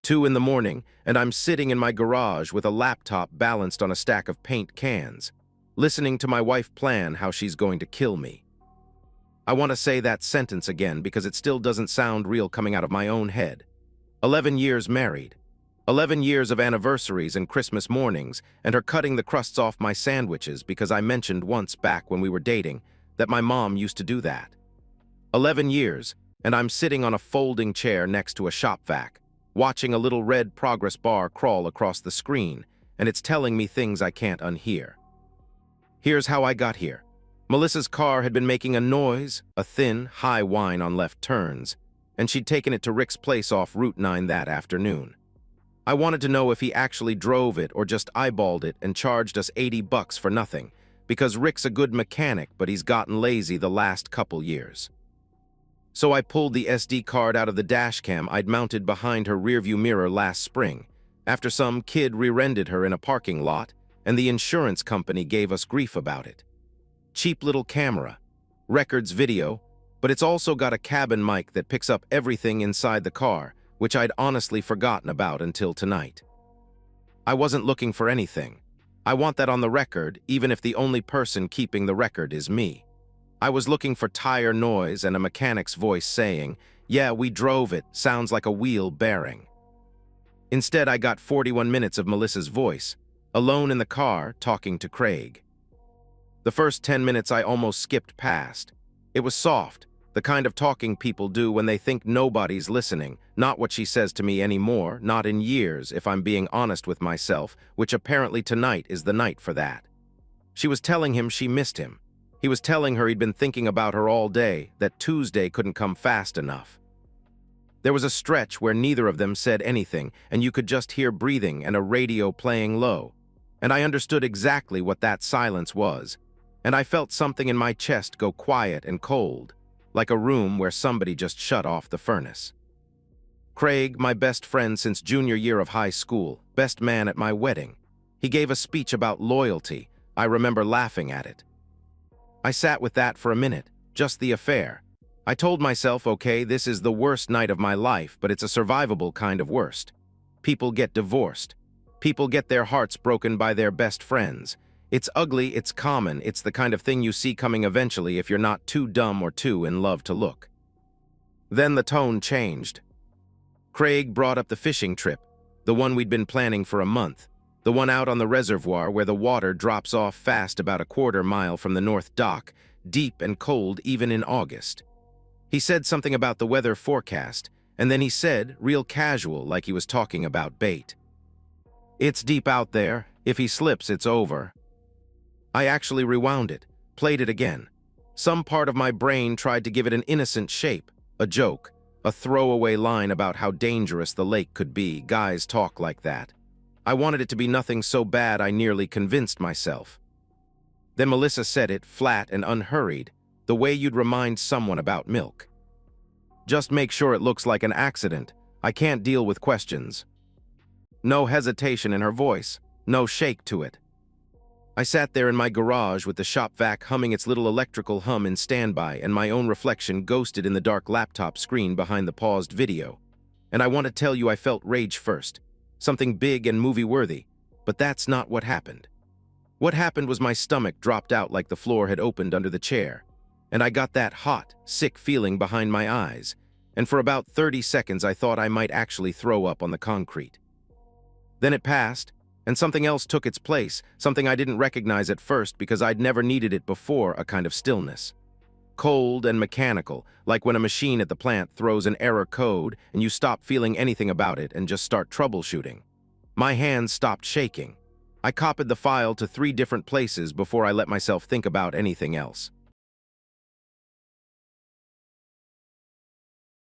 2 in the morning, and I'm sitting in my garage with a laptop balanced on a stack of paint cans, listening to my wife plan how she's going to kill me. I want to say that sentence again because it still doesn't sound real coming out of my own head. 11 years married. 11 years of anniversaries and Christmas mornings, and her cutting the crusts off my sandwiches because I mentioned once back when we were dating that my mom used to do that. 11 years, and I'm sitting on a folding chair next to a shop vac, watching a little red progress bar crawl across the screen, and it's telling me things I can't unhear. Here's how I got here. Melissa's car had been making a noise, a thin, high whine on left turns, and she'd taken it to Rick's place off Route 9 that afternoon. I wanted to know if he actually drove it or just eyeballed it and charged us $80 for nothing, because Rick's a good mechanic, but he's gotten lazy the last couple years. So I pulled the SD card out of the dash cam I'd mounted behind her rearview mirror last spring, after some kid rear-ended her in a parking lot, and the insurance company gave us grief about it. Cheap little camera, records video, but it's also got a cabin mic that picks up everything inside the car, which I'd honestly forgotten about until tonight. I wasn't looking for anything. I want that on the record, even if the only person keeping the record is me. I was looking for tire noise and a mechanic's voice saying, "Yeah, we drove it, sounds like a wheel bearing." Instead, I got 41 minutes of Melissa's voice, alone in the car, talking to Craig. The first 10 minutes I almost skipped past. It was soft, the kind of talking people do when they think nobody's listening, not what she says to me anymore, not in years, if I'm being honest with myself, which apparently tonight is the night for that. She was telling him she missed him. He was telling her he'd been thinking about her all day, that Tuesday couldn't come fast enough. There was a stretch where neither of them said anything, and you could just hear breathing and a radio playing low. And I understood exactly what that silence was, and I felt something in my chest go quiet and cold, like a room where somebody just shut off the furnace. Craig, my best friend since junior year of high school, best man at my wedding. He gave a speech about loyalty. I remember laughing at it. I sat with that for a minute, just the affair. I told myself, okay, this is the worst night of my life, but it's a survivable kind of worst. People get divorced. People get their hearts broken by their best friends. It's ugly, it's common, it's the kind of thing you see coming eventually if you're not too dumb or too in love to look. Then the tone changed. Craig brought up the fishing trip, the one we'd been planning for a month. The one out on the reservoir where the water drops off fast about a quarter mile from the north dock, deep and cold even in August. He said something about the weather forecast, and then he said, real casual, like he was talking about bait, "It's deep out there. If he slips, it's over." I actually rewound it, played it again. Some part of my brain tried to give it an innocent shape, a joke, a throwaway line about how dangerous the lake could be. Guys talk like that. I wanted it to be nothing so bad I nearly convinced myself. Then Melissa said it, flat and unhurried, the way you'd remind someone about milk. "Just make sure it looks like an accident. I can't deal with questions." No hesitation in her voice, no shake to it. I sat there in my garage with the shop vac humming its little electrical hum in standby and my own reflection ghosted in the dark laptop screen behind the paused video. And I want to tell you I felt rage first. Something big and movie-worthy, but that's not what happened. What happened was my stomach dropped out like the floor had opened under the chair, and I got that hot, sick feeling behind my eyes, and for about 30 seconds I thought I might actually throw up on the concrete. Then it passed, and something else took its place, something I didn't recognize at first because I'd never needed it before, a kind of stillness. Cold and mechanical, like when a machine at the plant throws an error code and you stop feeling anything about it and just start troubleshooting. My hands stopped shaking. I copied the file to 3 different places before I let myself think about anything else.